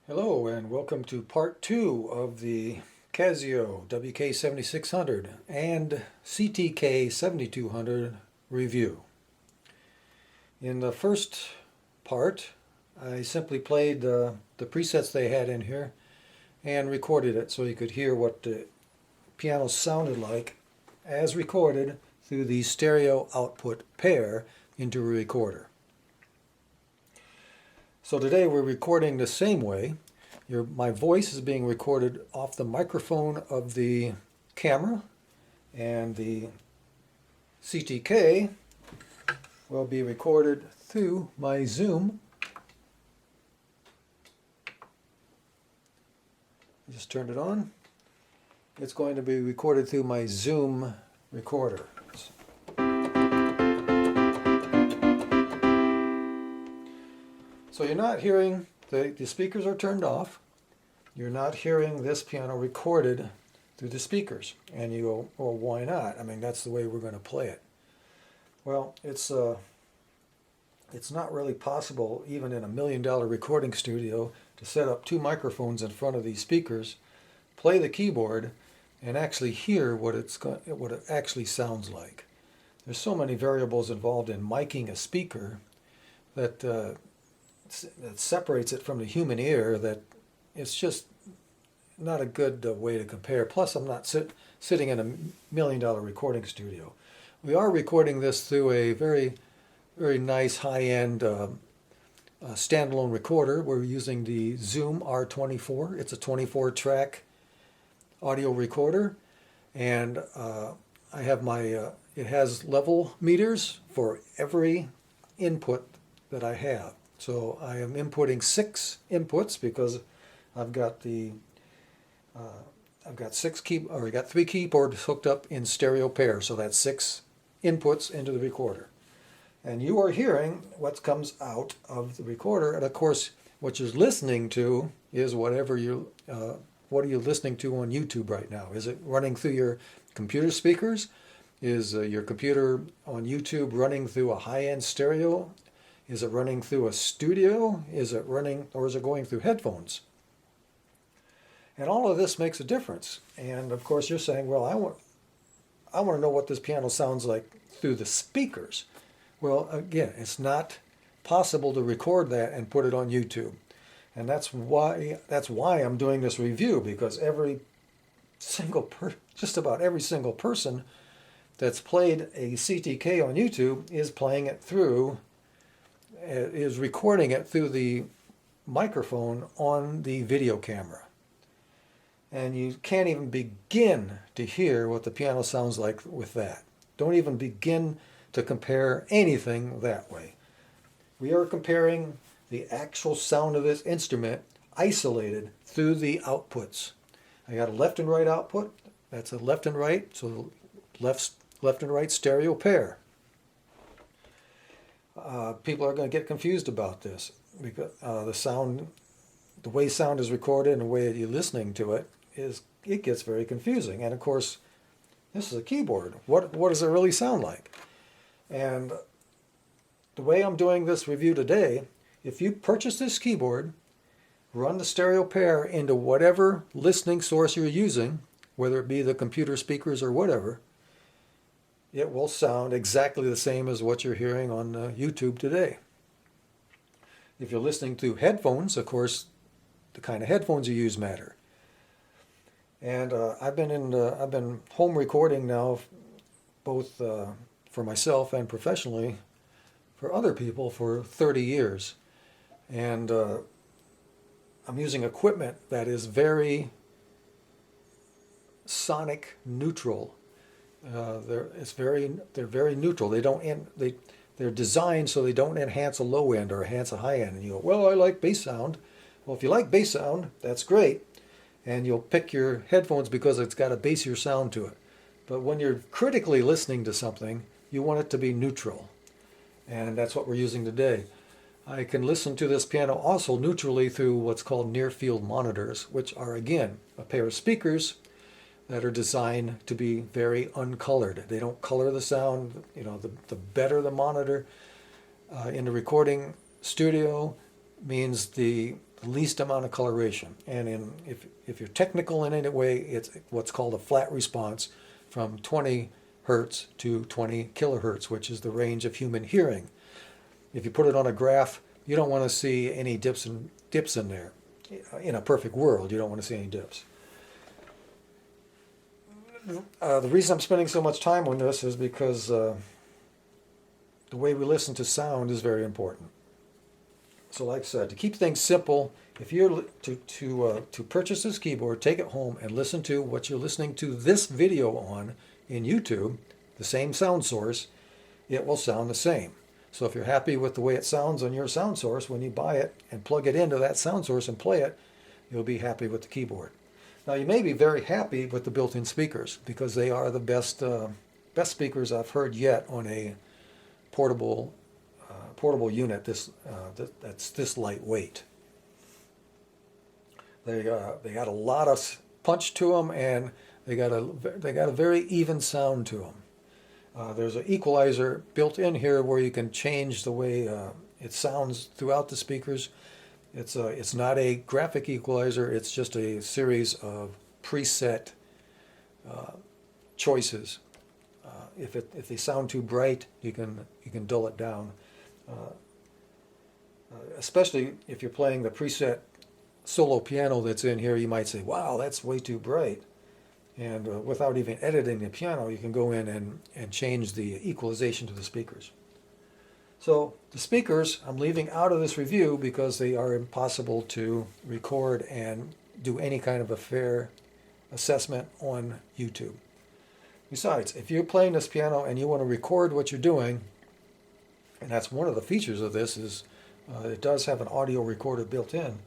Hello and welcome to part 2 of the Casio WK7600 and CTK 7200 review. In the first part, I simply played the presets they had in here and recorded it so you could hear what the piano sounded like as recorded through the stereo output pair into a recorder. So today we're recording the same way. My voice is being recorded off the microphone of the camera, and the CTK will be recorded through my Zoom. I just turned it on. It's going to be recorded through my Zoom recorder. So you're not hearing, the speakers are turned off. You're not hearing this piano recorded through the speakers. And you go, well, why not? I mean, that's the way we're going to play it. Well, it's not really possible, even in $1 million recording studio, to set up two microphones in front of these speakers, play the keyboard, and actually hear what it actually sounds like. There's so many variables involved in miking a speaker that separates it from the human ear that it's just not a good way to compare. Plus, I'm not sitting in $1 million recording studio. We are recording this through a very, very nice high-end standalone recorder. We're using the Zoom R24. It's a 24-track audio recorder, and I have it has level meters for every input that I have. So I am inputting 6 inputs because I've got I've got 3 keyboards hooked up in stereo pair. So that's 6 inputs into the recorder, and you are hearing what comes out of the recorder. And of course, what you're listening to is whatever what are you listening to on YouTube right now? Is it running through your computer speakers? Is your computer on YouTube running through a high-end stereo? Is it running through a studio? Is it going through headphones? And all of this makes a difference. And of course, you're saying, well, I want to know what this piano sounds like through the speakers. Well, again, it's not possible to record that and put it on YouTube. And that's why I'm doing this review, because just about every single person that's played a CTK on YouTube is playing it through, is recording it through the microphone on the video camera. And you can't even begin to hear what the piano sounds like with that. Don't even begin to compare anything that way. We are comparing the actual sound of this instrument isolated through the outputs. I got a left and right output. That's a left and right, so left and right stereo pair. People are going to get confused about this because the way sound is recorded and the way that you're listening to it gets very confusing. And of course, this is a keyboard. What does it really sound like? And the way I'm doing this review today, if you purchase this keyboard, run the stereo pair into whatever listening source you're using, whether it be the computer speakers or whatever, it will sound exactly the same as what you're hearing on YouTube today. If you're listening through headphones, of course, the kind of headphones you use matter. And I've been home recording now, both for myself and professionally, for other people for 30 years. And I'm using equipment that is very sonic neutral. They're very neutral. They're designed so they don't enhance a low end or enhance a high end. And you go, well, I like bass sound. Well, if you like bass sound, that's great. And you'll pick your headphones because it's got a bassier sound to it. But when you're critically listening to something, you want it to be neutral. And that's what we're using today. I can listen to this piano also neutrally through what's called near-field monitors, which are, again, a pair of speakers that are designed to be very uncolored. They don't color the sound. You know, the better the monitor in the recording studio means the the least amount of coloration. And if you're technical in any way, it's what's called a flat response from 20 hertz to 20 kilohertz, which is the range of human hearing. If you put it on a graph, you don't want to see any dips in there. In a perfect world, you don't want to see any dips. The reason I'm spending so much time on this is because the way we listen to sound is very important. So like I said, to keep things simple, if you're to purchase this keyboard, take it home and listen to what you're listening to this video on in YouTube, the same sound source, it will sound the same. So if you're happy with the way it sounds on your sound source, when you buy it and plug it into that sound source and play it, you'll be happy with the keyboard. Now you may be very happy with the built-in speakers because they are the best speakers I've heard yet on a portable unit that's this lightweight. They got a lot of punch to them, and they got a very even sound to them. There's an equalizer built in here where you can change the way it sounds throughout the speakers. It's not a graphic equalizer. It's just a series of preset choices. If they sound too bright, you can dull it down. Especially if you're playing the preset solo piano that's in here, you might say, "Wow, that's way too bright." And without even editing the piano, you can go in and change the equalization to the speakers. So the speakers I'm leaving out of this review because they are impossible to record and do any kind of a fair assessment on YouTube. Besides, if you're playing this piano and you want to record what you're doing, and that's one of the features of this, is it does have an audio recorder built in.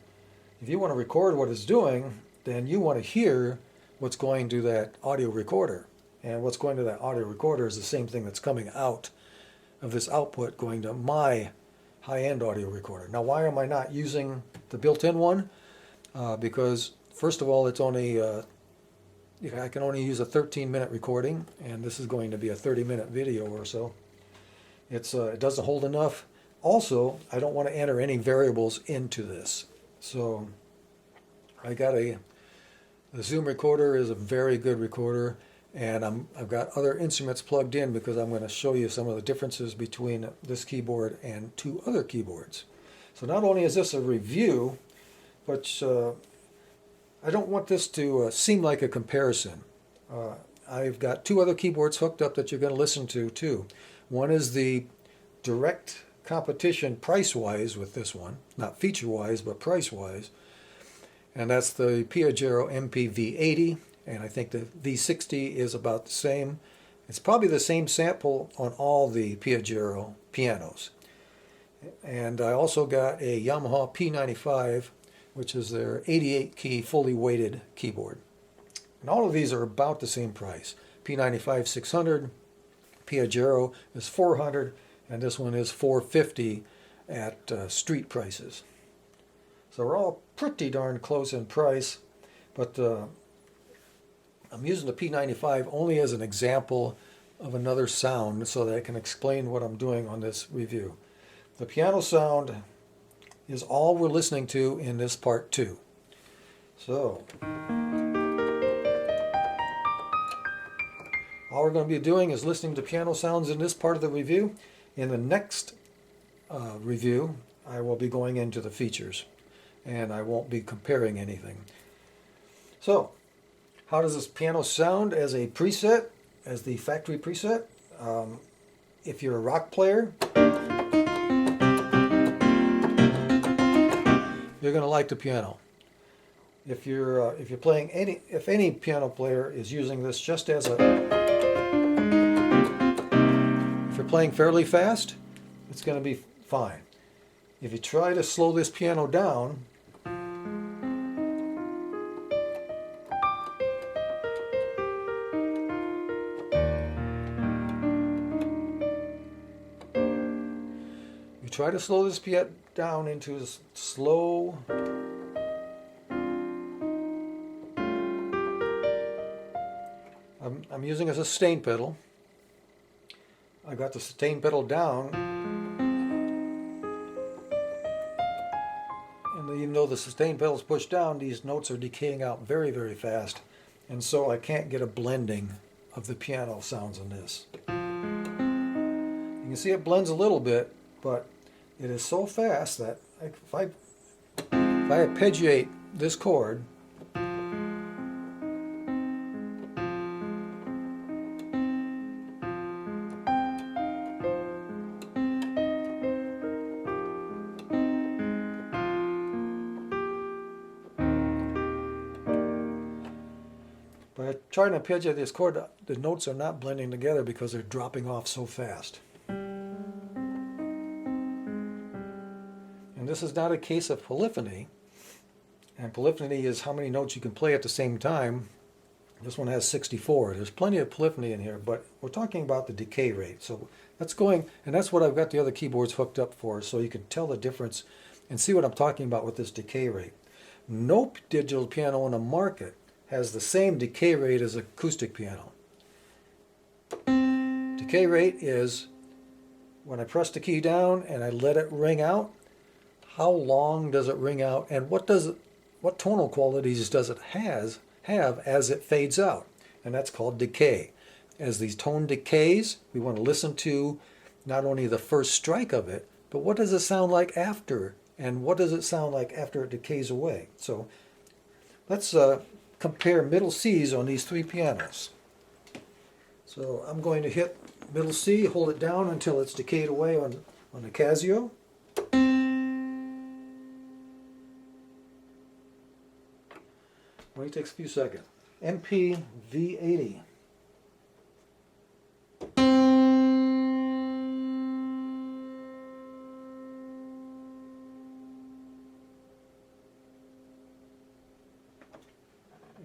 If you want to record what it's doing, then you want to hear what's going to that audio recorder. And what's going to that audio recorder is the same thing that's coming out of this output going to my high-end audio recorder. Now, why am I not using the built-in one? Because, first of all, it's only I can only use a 13-minute recording, and this is going to be a 30-minute video or so. It doesn't hold enough. Also, I don't want to enter any variables into this. So the Zoom recorder is a very good recorder, and I've got other instruments plugged in because I'm going to show you some of the differences between this keyboard and two other keyboards. So not only is this a review, but I don't want this to seem like a comparison. I've got two other keyboards hooked up that you're going to listen to too. One is the direct competition price-wise with this one, not feature-wise, but price-wise. And that's the Piaggero NP V80, and I think the V60 is about the same. It's probably the same sample on all the Piaggero pianos. And I also got a Yamaha P95, which is their 88-key fully weighted keyboard. And all of these are about the same price. P95 $600, Piaggero is $400, and this one is $450 at street prices. So we're all pretty darn close in price, but I'm using the P95 only as an example of another sound so that I can explain what I'm doing on this review. The piano sound is all we're listening to in this part 2. So all we're going to be doing is listening to piano sounds in this part of the review. In the next review, I will be going into the features, and I won't be comparing anything. So, how does this piano sound as a preset, as the factory preset? If you're a rock player, you're going to like the piano. If you're playing if any piano player is using this just as a, if you're playing fairly fast, it's going to be fine. If you try to slow this piano down, piano down into a slow, I'm using a sustain pedal. I got the sustain pedal down, And even though the sustain pedal is pushed down, these notes are decaying out very, very fast. And so I can't get a blending of the piano sounds in this. You can see it blends a little bit, but it is so fast that if I arpeggiate this chord, by trying to arpeggiate this chord, the notes are not blending together because they're dropping off so fast. And this is not a case of polyphony. And polyphony is how many notes you can play at the same time. This one has 64. There's plenty of polyphony in here, but we're talking about the decay rate. So that's going, and that's what I've got the other keyboards hooked up for, so you can tell the difference and see what I'm talking about with this decay rate. No digital piano on the market has the same decay rate as acoustic piano. Decay rate is when I press the key down and I let it ring out, how long does it ring out, and what tonal qualities does it have as it fades out? And that's called decay. As these tone decays, we want to listen to not only the first strike of it, but what does it sound like after, and what does it sound like after it decays away? So let's compare middle C's on these three pianos. So I'm going to hit middle C, hold it down until it's decayed away on the Casio. Only takes a few seconds. NP V80.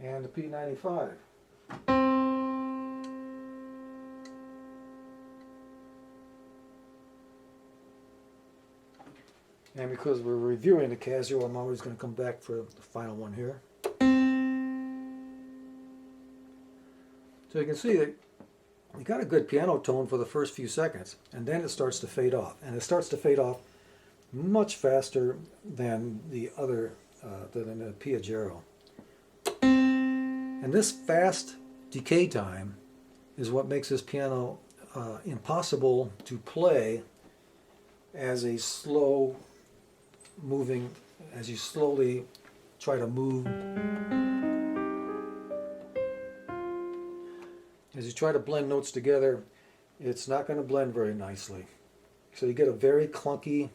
And the P95. And because we're reviewing the Casio, I'm always going to come back for the final one here. So you can see that you got a good piano tone for the first few seconds, and then it starts to fade off. And it starts to fade off much faster than the other, than the Piaggero. And this fast decay time is what makes this piano impossible to play as a slow moving, as you slowly try to move. As you try to blend notes together, it's not going to blend very nicely. So you get a very clunky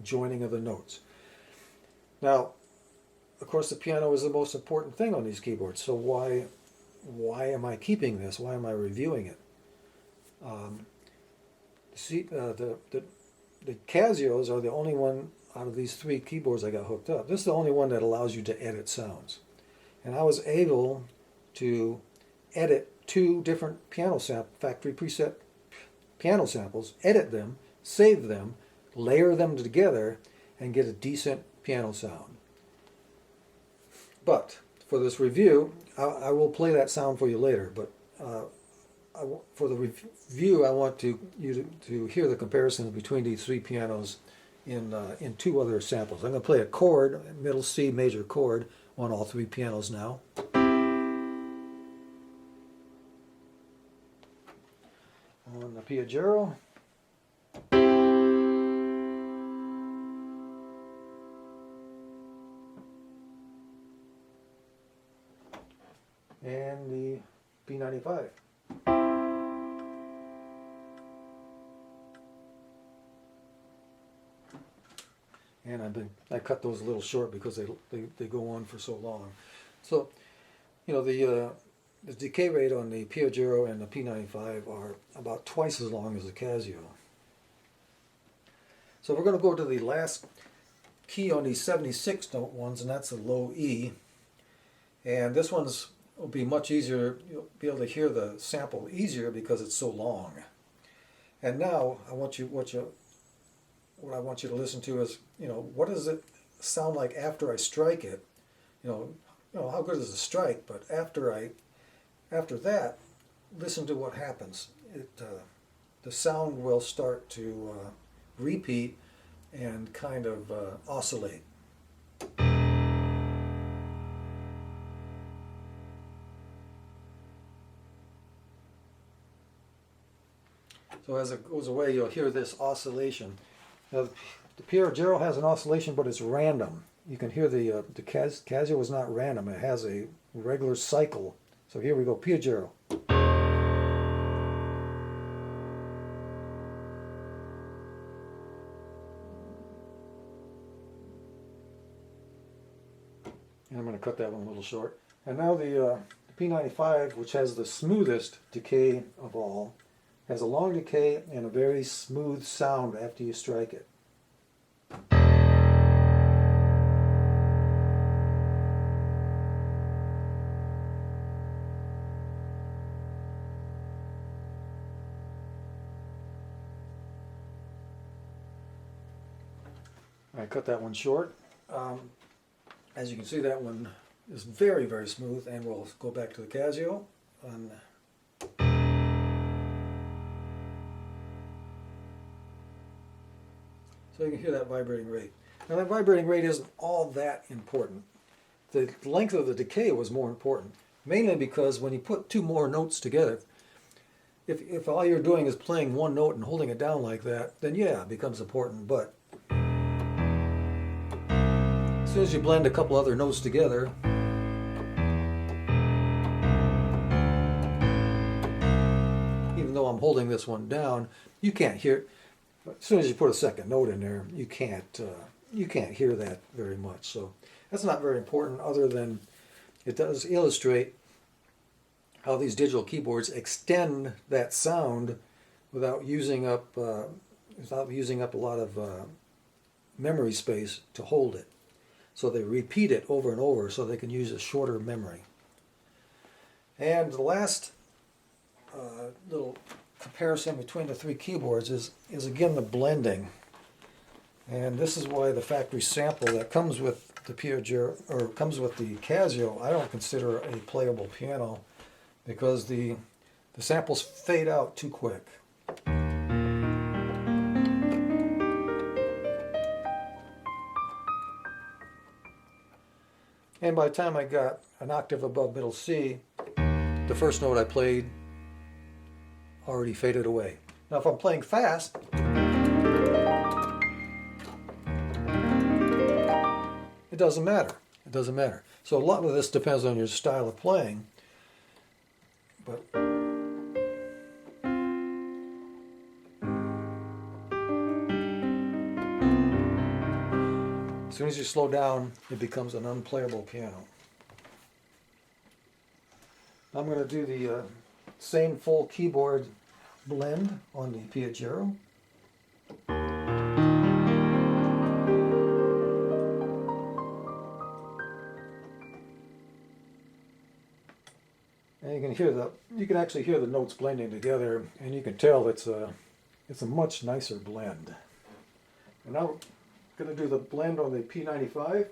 joining of the notes. Now, of course, the piano is the most important thing on these keyboards. So why am I keeping this? Why am I reviewing it? The Casios are the only one out of these three keyboards I got hooked up. This is the only one that allows you to edit sounds. And I was able to edit two different factory preset piano samples, edit them, save them, layer them together, and get a decent piano sound. But for this review, I will play that sound for you later. But for the review, I want you to hear the comparisons between these three pianos in two other samples. I'm going to play a chord, middle C major chord, on all three pianos now. On the Piaggero. And the P95. And I cut those a little short because they go on for so long. So, you know, the decay rate on the Piaggero and the P95 are about twice as long as the Casio. So we're going to go to the last key on these 76 note ones, and that's a low E. And this one's will be much easier. You'll be able to hear the sample easier because it's so long. And now what I want you to listen to is, you know, what does it sound like after I strike it? You know how good is the strike? But after that, listen to what happens. The sound will start to repeat and kind of oscillate. So as it goes away, you'll hear this oscillation. Now, the Piaggero has an oscillation, but it's random. You can hear the Casio is not random. It has a regular cycle. So here we go, Piaggero. And I'm going to cut that one a little short. And now the P95, which has the smoothest decay of all, has a long decay and a very smooth sound after you strike it. I cut that one short. As you can see, that one is very, very smooth, and we'll go back to the Casio. So you can hear that vibrating rate. Now that vibrating rate isn't all that important. The length of the decay was more important, mainly because when you put two more notes together, if all you're doing is playing one note and holding it down like that, then yeah, it becomes important. But as soon as you blend a couple other notes together, even though I'm holding this one down, you can't hear. As soon as you put a second note in there, you can't hear that very much. So that's not very important, other than it does illustrate how these digital keyboards extend that sound without using up a lot of memory space to hold it. So they repeat it over and over so they can use a shorter memory. And the last little comparison between the three keyboards is again the blending. And this is why the factory sample that comes with the Piaggero, or comes with the Casio, I don't consider a playable piano, because the samples fade out too quick. And by the time I got an octave above middle C, the first note I played already faded away. Now if I'm playing fast, it doesn't matter. It doesn't matter. So a lot of this depends on your style of playing. But as soon as you slow down, it becomes an unplayable piano. I'm going to do the same full keyboard blend on the Piaggero. And you can actually hear the notes blending together, and you can tell it's a much nicer blend. And now I'm going to do the blend on the P95.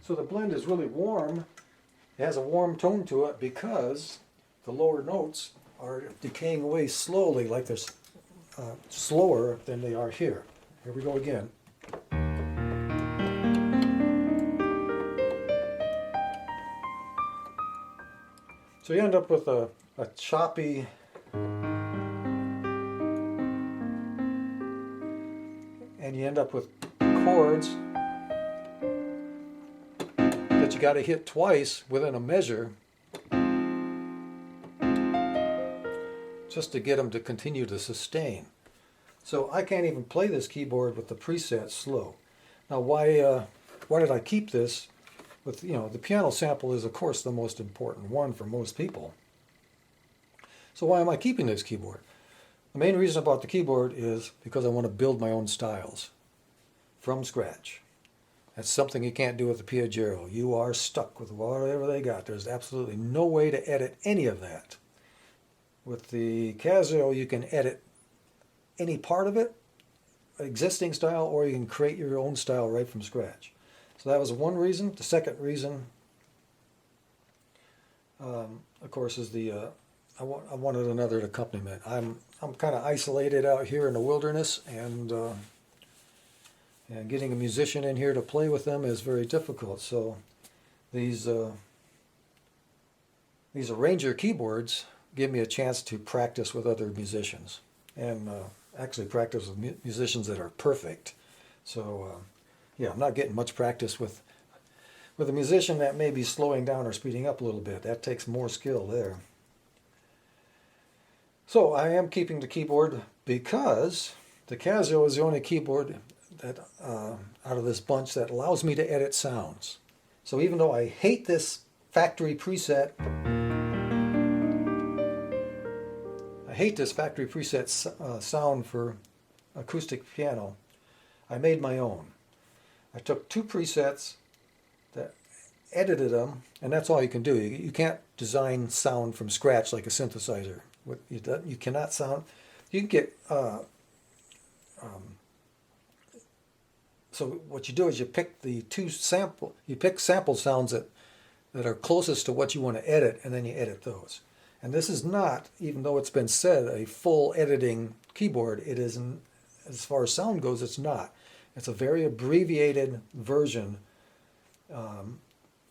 So the blend is really warm. It has a warm tone to it because the lower notes are decaying away slowly, like they're slower than they are here. Here we go again. So you end up with a choppy and you end up with chords that you got to hit twice within a measure just to get them to continue to sustain. So I can't even play this keyboard with the preset slow. Now why did I keep this? With, the piano sample is of course the most important one for most people. So why am I keeping this keyboard? The main reason about the keyboard is because I want to build my own styles from scratch. That's something you can't do with the Piaggero. You are stuck with whatever they got. There's absolutely no way to edit any of that. With the Casio, you can edit any part of it, existing style, or you can create your own style right from scratch. So that was one reason. The second reason, of course, is I wanted another accompaniment. I'm kind of isolated out here in the wilderness, and And getting a musician in here to play with them is very difficult. So these arranger keyboards give me a chance to practice with other musicians, and actually practice with musicians that are perfect. So yeah, I'm not getting much practice with a musician that may be slowing down or speeding up a little bit. That takes more skill there. So I am keeping the keyboard because the Casio is the only keyboard that out of this bunch that allows me to edit sounds. So even though I hate this factory preset, sound for acoustic piano, I made my own. I took two presets, that edited them, and that's all you can do. You can't design sound from scratch like a synthesizer. You cannot sound. You can get. So what you do is you pick sample sounds that are closest to what you want to edit, and then you edit those. And this is not, even though it's been said, a full editing keyboard. It isn't, as far as sound goes, it's not. It's a very abbreviated version of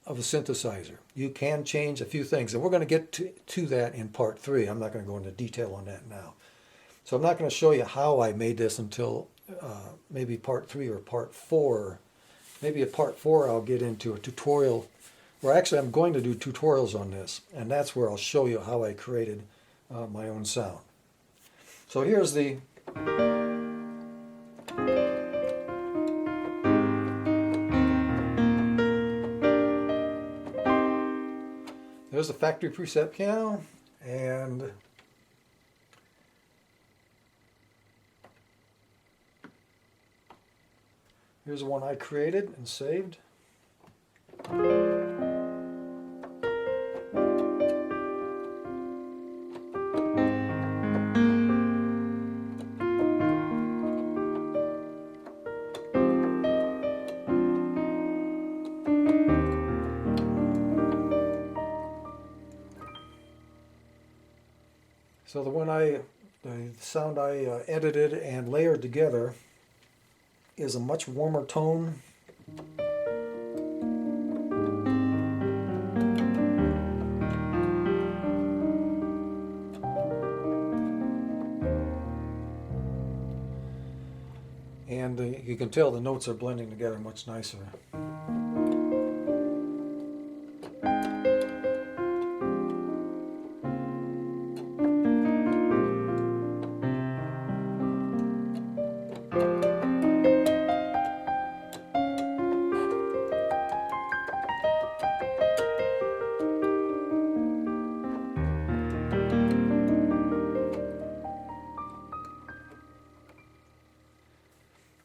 a synthesizer. You can change a few things, and we're going to get to that in part 3. I'm not going to go into detail on that now. So I'm not going to show you how I made this until maybe part 3 or part 4. Maybe at part 4 I'll get into a tutorial, where actually I'm going to do tutorials on this, and that's where I'll show you how I created my own sound. So here's the factory preset piano, and here's the one I created and saved. So the sound I edited and layered together is a much warmer tone. And you can tell the notes are blending together much nicer.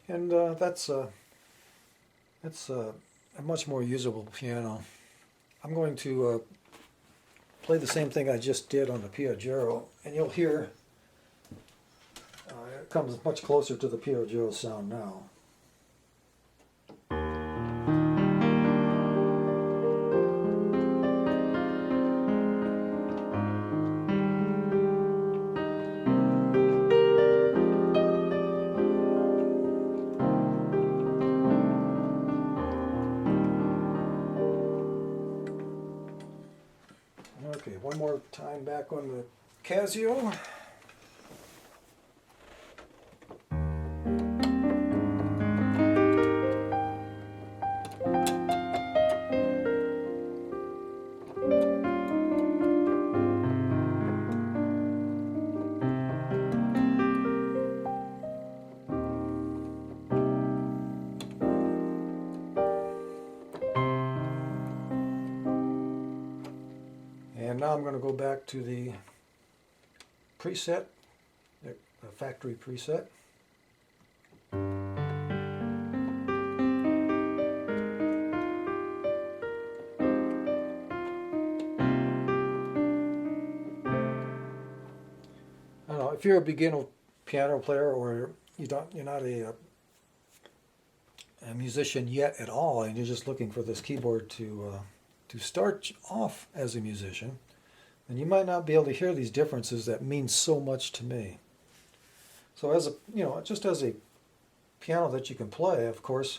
And that's a much more usable piano. I'm going to play the same thing I just did on the Piaggero, and you'll hear it comes much closer to the Piaggero sound now. Okay, one more time back on the Casio. And now I'm going to go back to the preset, the factory preset. I don't know, if you're a beginner piano player, or you're not a musician yet at all, and you're just looking for this keyboard to start off as a musician, then you might not be able to hear these differences that mean so much to me. So just as a piano that you can play, of course.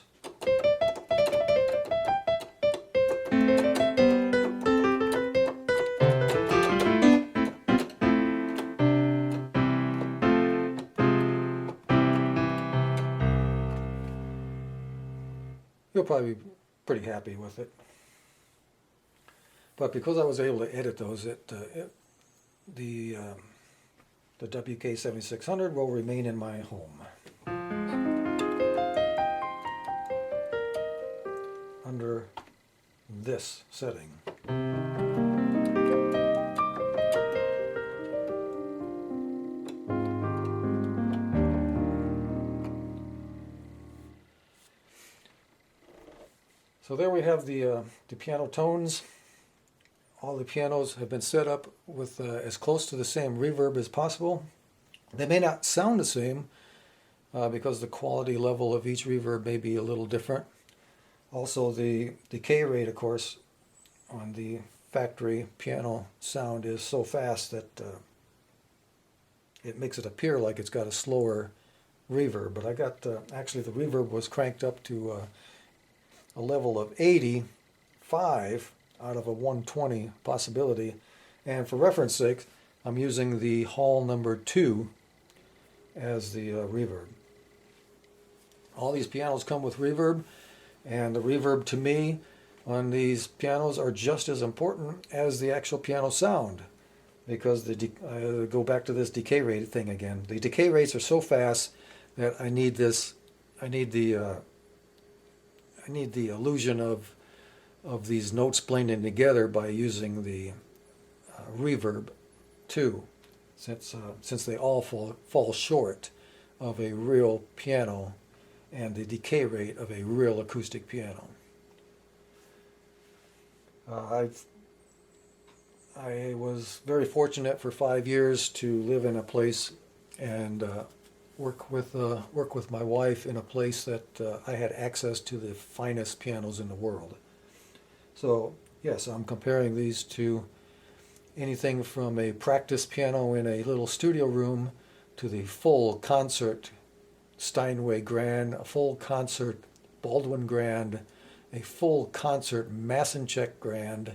You'll probably be pretty happy with it. But because I was able to edit those, the WK7600 will remain in my home under this setting. So there we have the piano tones. All the pianos have been set up with as close to the same reverb as possible. They may not sound the same because the quality level of each reverb may be a little different. Also, the decay rate, of course, on the factory piano sound is so fast that it makes it appear like it's got a slower reverb. But I got, actually the reverb was cranked up to a level of 85 out of a 120 possibility. And for reference sake, I'm using the Hall number 2 as the reverb. All these pianos come with reverb, and the reverb to me on these pianos are just as important as the actual piano sound, because go back to this decay rate thing again. The decay rates are so fast that I need the illusion of these notes blending together by using the reverb too, since they all fall short of a real piano and the decay rate of a real acoustic piano. I was very fortunate for 5 years to live in a place and work with my wife in a place that I had access to the finest pianos in the world. So yes, I'm comparing these to anything from a practice piano in a little studio room to the full concert Steinway Grand, a full concert Baldwin Grand, a full concert Massencheck Grand.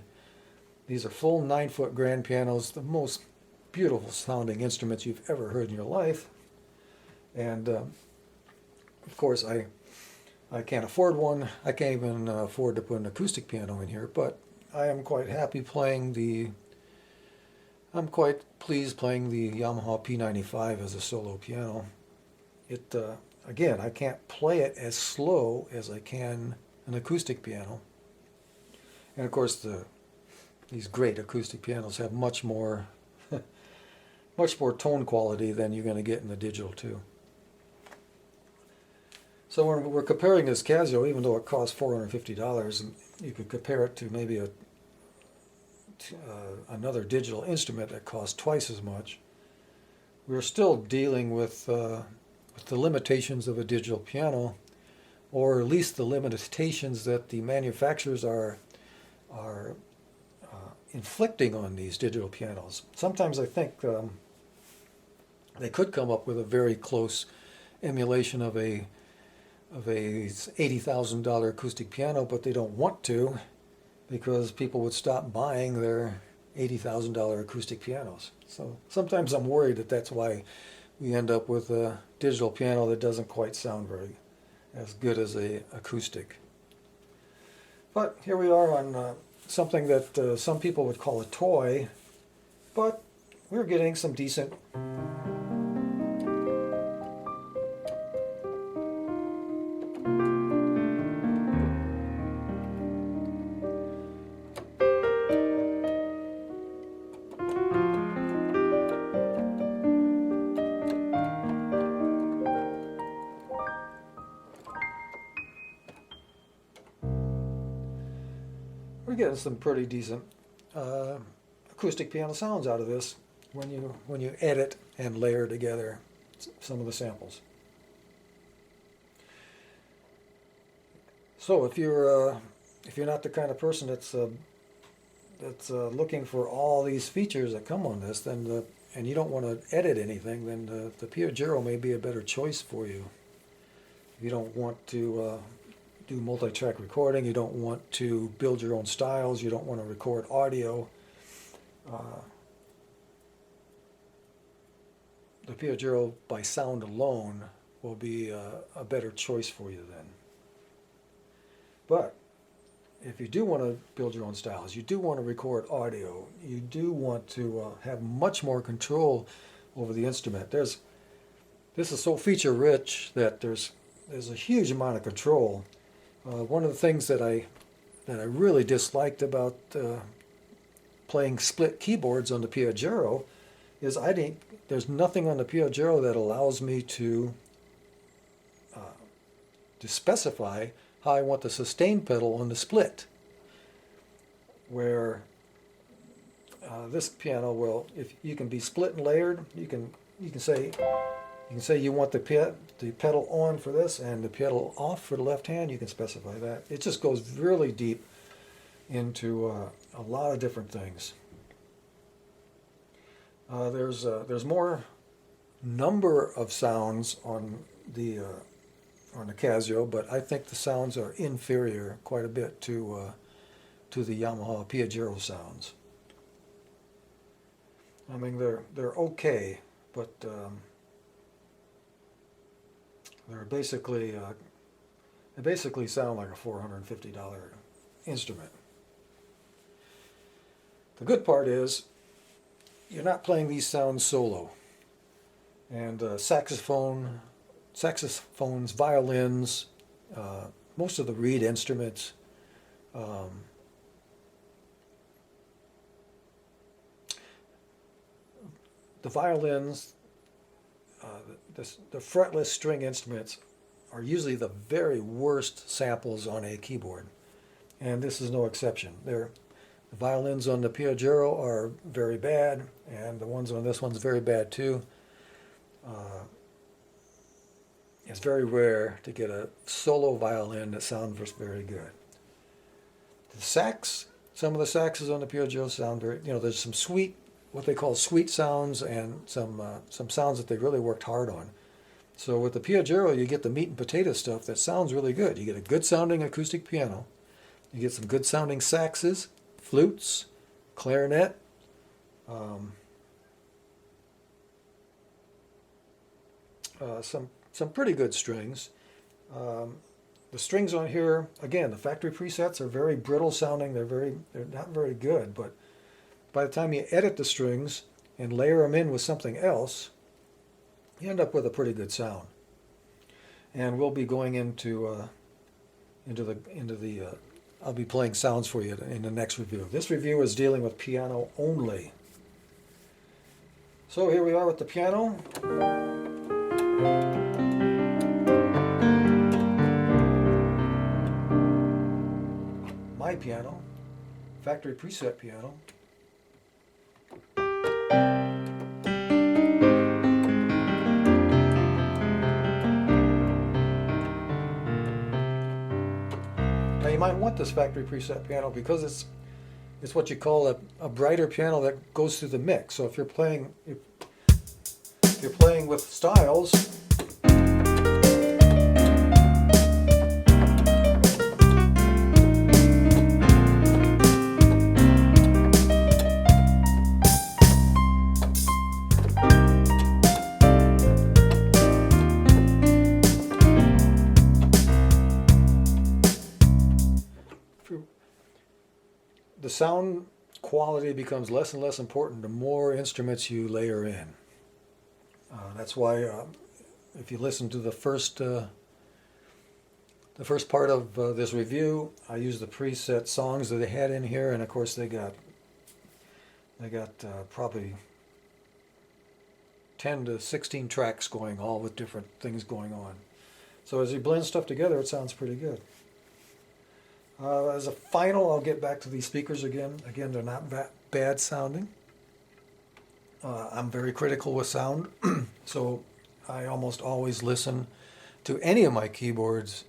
These are full 9-foot grand pianos, the most beautiful sounding instruments you've ever heard in your life. And of course I can't afford one. I can't even afford to put an acoustic piano in here, but I am quite happy playing I'm quite pleased playing the Yamaha P95 as a solo piano. It again, I can't play it as slow as I can an acoustic piano. And of course these great acoustic pianos have much more much more tone quality than you're going to get in the digital too. So when we're comparing this Casio, even though it costs $450, and you could compare it to maybe another digital instrument that costs twice as much, we're still dealing with the limitations of a digital piano, or at least the limitations that the manufacturers are inflicting on these digital pianos. Sometimes I think they could come up with a very close emulation of a $80,000 acoustic piano, but they don't want to because people would stop buying their $80,000 acoustic pianos. So sometimes I'm worried that that's why we end up with a digital piano that doesn't quite sound very as good as a acoustic. But here we are on something that some people would call a toy, but we're getting some decent we're getting some pretty decent acoustic piano sounds out of this when you edit and layer together some of the samples. So if you're not the kind of person that's looking for all these features that come on this, then and you don't want to edit anything, then the Piaggero may be a better choice for you, if you don't want to do multi-track recording, you don't want to build your own styles, you don't want to record audio, the Piaggero by sound alone will be a better choice for you then. But if you do want to build your own styles, you do want to record audio, you do want to have much more control over the instrument. This is so feature rich that there's a huge amount of control. One of the things that I really disliked about playing split keyboards on the Piaggero is there's nothing on the Piaggero that allows me to specify how I want the sustain pedal on the split. Where this piano will, if you can be split and layered, you can say you want the pedal on for this and the pedal off for the left hand. You can specify that. It just goes really deep into a lot of different things. There's more number of sounds on the Casio, but I think the sounds are inferior quite a bit to the Yamaha Piaggero sounds. I mean, they're okay, but they basically sound like a $450 instrument. The good part is you're not playing these sounds solo, and saxophones, violins, most of the reed instruments. The violins, the fretless string instruments are usually the very worst samples on a keyboard, and this is no exception. The violins on the Piaggero are very bad, and the ones on this one's very bad too. It's very rare to get a solo violin that sounds very good. The sax, some of the saxes on the Piaggero sound very, there's some sweet, what they call sweet sounds, and some sounds that they really worked hard on. So with the Piaggero, you get the meat and potato stuff that sounds really good. You get a good sounding acoustic piano, you get some good sounding saxes, flutes, clarinet, some pretty good strings. The strings on here, again, the factory presets are very brittle sounding. They're not very good, but by the time you edit the strings and layer them in with something else, you end up with a pretty good sound. And we'll be going into the I'll be playing sounds for you in the next review. This review is dealing with piano only. So here we are with the piano. My piano, factory preset piano. Now you might want this factory preset piano because it's what you call a brighter piano that goes through the mix. So if you're playing with styles, the sound quality becomes less and less important the more instruments you layer in. That's why if you listen to the first part of this review, I used the preset songs that they had in here, and of course they got probably 10 to 16 tracks going, all with different things going on. So as you blend stuff together, it sounds pretty good. As a final, I'll get back to these speakers again. Again, they're not bad sounding. I'm very critical with sound, so I almost always listen to any of my keyboards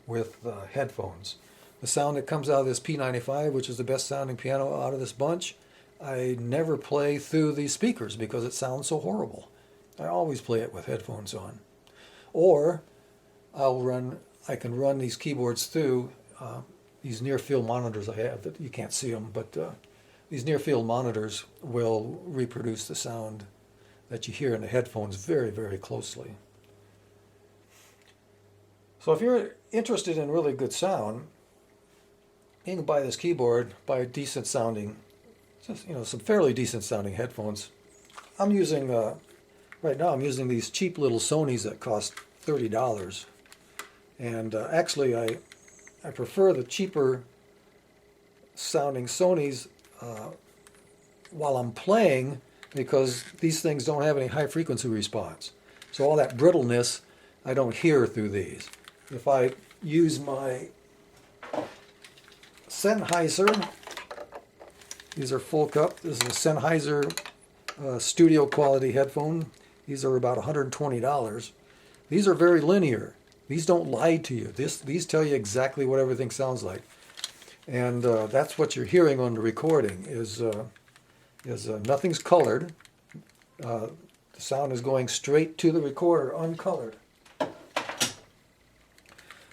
with headphones. The sound that comes out of this P95, which is the best sounding piano out of this bunch, I never play through these speakers because it sounds so horrible. I always play it with headphones on. Or I can run these keyboards through these near field monitors I have that you can't see them, but these near field monitors will reproduce the sound that you hear in the headphones very, very closely. So if you're interested in really good sound, you can buy this keyboard, buy a decent sounding, just, some fairly decent sounding headphones. I'm using, right now I'm using these cheap little Sonys that cost $30. And actually I prefer the cheaper sounding Sonys while I'm playing, because these things don't have any high frequency response. So all that brittleness I don't hear through these. If I use my Sennheiser, these are full cup. This is a Sennheiser studio quality headphone. These are about $120. These are very linear. These don't lie to you. These tell you exactly what everything sounds like. And that's what you're hearing on the recording is nothing's colored. The sound is going straight to the recorder, uncolored.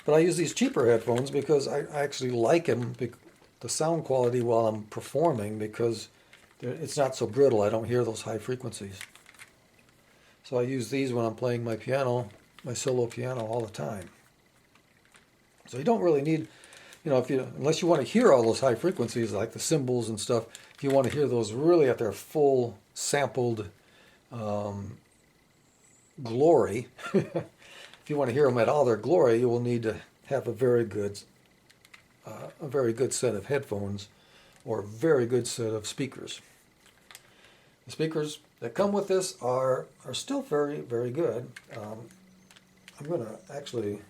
But I use these cheaper headphones because I actually like them, the sound quality while I'm performing, because it's not so brittle. I don't hear those high frequencies. So I use these when I'm playing my piano, my solo piano, all the time. So you don't really need, unless you want to hear all those high frequencies like the cymbals and stuff, if you want to hear those really at their full sampled glory, if you want to hear them at all their glory, you will need to have a very good set of headphones or a very good set of speakers. The speakers that come with this are still very, very good. I'm going to actually,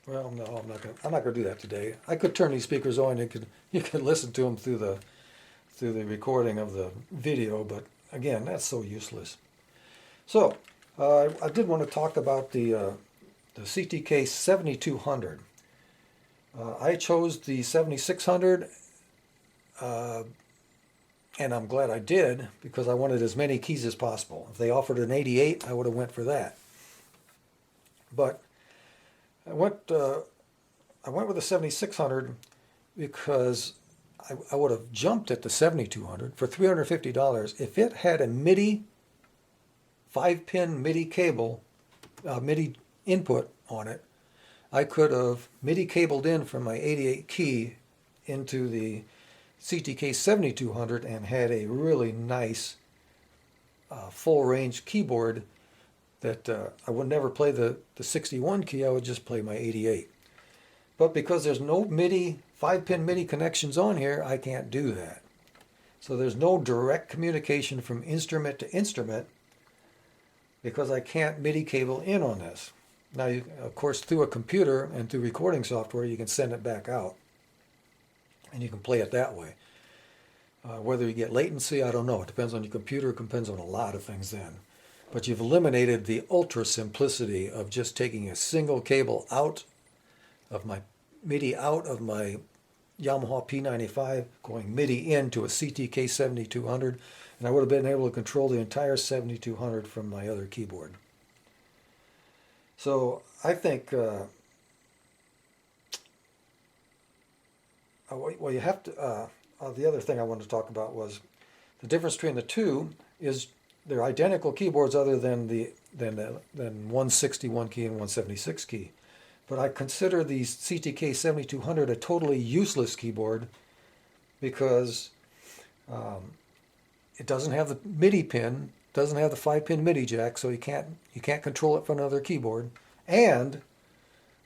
well, no, I'm not going to do that today. I could turn these speakers on. You could listen to them through the recording of the video, but again, that's so useless. So I did want to talk about the CTK 7200. I chose the 7600, and I'm glad I did, because I wanted as many keys as possible. If they offered an 88, I would have went for that. But I went with the 7600 because I would have jumped at the 7200 for $350 if it had a MIDI 5-pin MIDI cable, MIDI input on it. I could have MIDI cabled in from my 88 key into the CTK 7200 and had a really nice full range keyboard that I would never play the 61 key, I would just play my 88. But because there's no MIDI, 5-pin MIDI connections on here, I can't do that. So there's no direct communication from instrument to instrument, because I can't MIDI cable in on this. Now, of course, through a computer and through recording software, you can send it back out, and you can play it that way. Whether you get latency, I don't know. It depends on your computer. It depends on a lot of things then. But you've eliminated the ultra simplicity of just taking a single cable out of my MIDI out of my Yamaha P95, going MIDI into a CTK 7200, and I would have been able to control the entire 7200 from my other keyboard. So I think, well, you have to, the other thing I wanted to talk about was the difference between the two is they're identical keyboards other than 161 key and 176 key. But I consider the CTK 7200 a totally useless keyboard because it doesn't have the MIDI pin, doesn't have the 5-pin MIDI jack, so you can't control it from another keyboard. And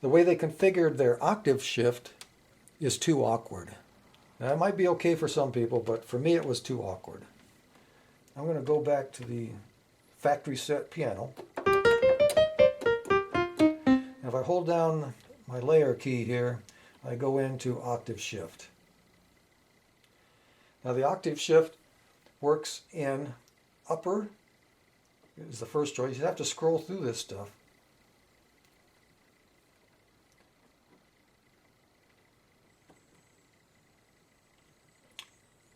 the way they configured their Octave Shift is too awkward. Now, it might be okay for some people, but for me it was too awkward. I'm going to go back to the factory set piano. If I hold down my layer key here, I go into Octave Shift. Now the Octave Shift works in upper, is the first choice. You have to scroll through this stuff.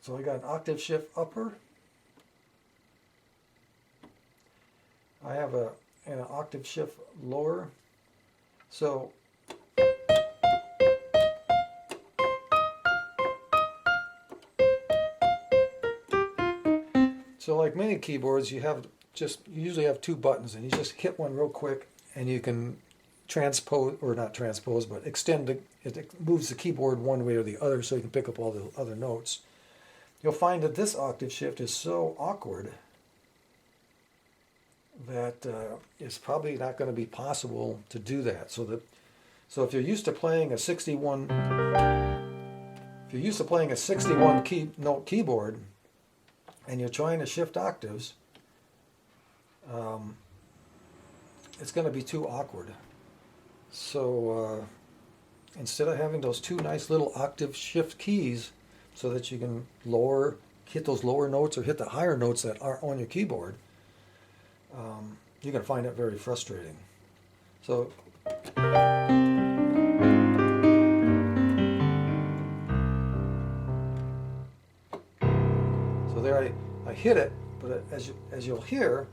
So I got an Octave Shift upper. I have an an octave shift lower. So like many keyboards, you usually have two buttons, and you just hit one real quick, and you can transpose, or not transpose, but extend it moves the keyboard one way or the other, so you can pick up all the other notes. You'll find that this octave shift is so awkward that it's probably not going to be possible to do that. So if you're used to playing a 61 key note keyboard, and you're trying to shift octaves, it's going to be too awkward. So instead of having those two nice little octave shift keys so that you can hit those lower notes or hit the higher notes that aren't on your keyboard, you're going to find it very frustrating. So there I hit it, but as you'll hear,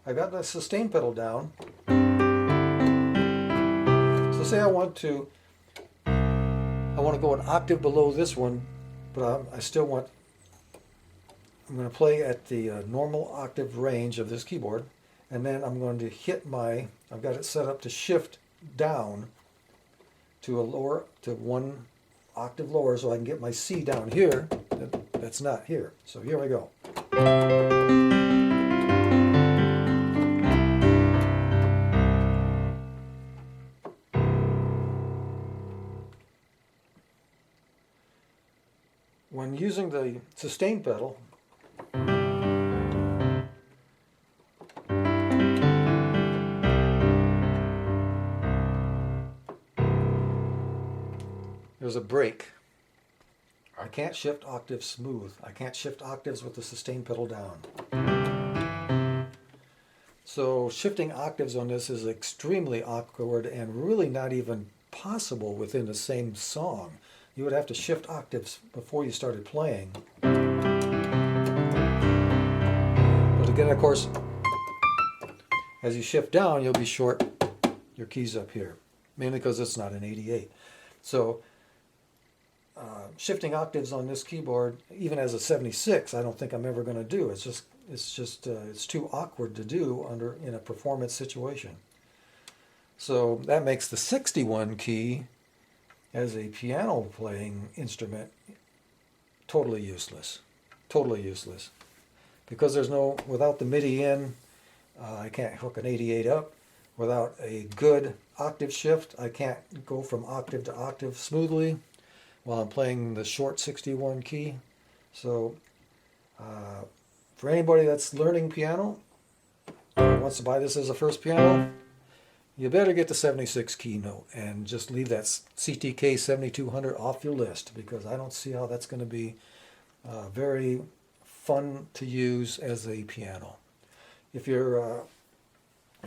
I got the sustain pedal down. So say I want to go an octave below this one, but I'm going to play at the normal octave range of this keyboard, and then I'm going to hit I've got it set up to shift down to one octave lower, so I can get my C down here. That's not here. So here we go. When using the sustain pedal, there's a break. I can't shift octaves smooth. I can't shift octaves with the sustain pedal down. So shifting octaves on this is extremely awkward and really not even possible within the same song. You would have to shift octaves before you started playing. But again, of course, as you shift down, you'll be short your keys up here, mainly because it's not an 88. So shifting octaves on this keyboard, even as a 76, I don't think I'm ever going to do. It's too awkward to do in a performance situation. So that makes the 61 key as a piano playing instrument totally useless. Totally useless. Because without the MIDI in, I can't hook an 88 up. Without a good octave shift, I can't go from octave to octave smoothly while I'm playing the short 61 key. So for anybody that's learning piano, wants to buy this as a first piano, you better get the 76 key note and just leave that CTK 7200 off your list, because I don't see how that's going to be very fun to use as a piano. If you're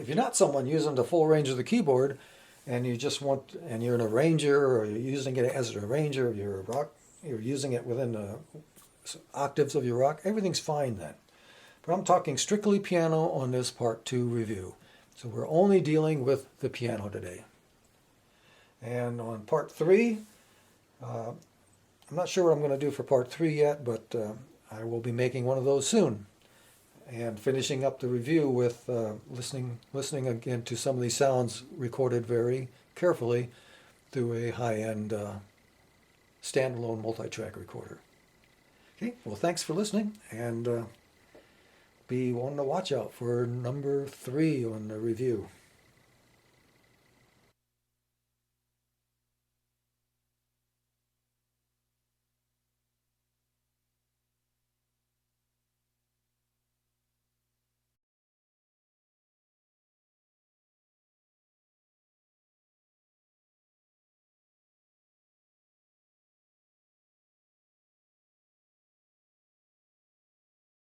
not someone using the full range of the keyboard, and you're an arranger, or you're using it as an arranger, you're using it within the octaves of your rock, everything's fine then. But I'm talking strictly piano on this part 2 review. So we're only dealing with the piano today. And on part 3, I'm not sure what I'm going to do for part 3 yet, but I will be making one of those soon. And finishing up the review with listening again to some of these sounds recorded very carefully through a high-end standalone multi-track recorder. Okay, well, thanks for listening, and be on the watch out for number 3 on the review.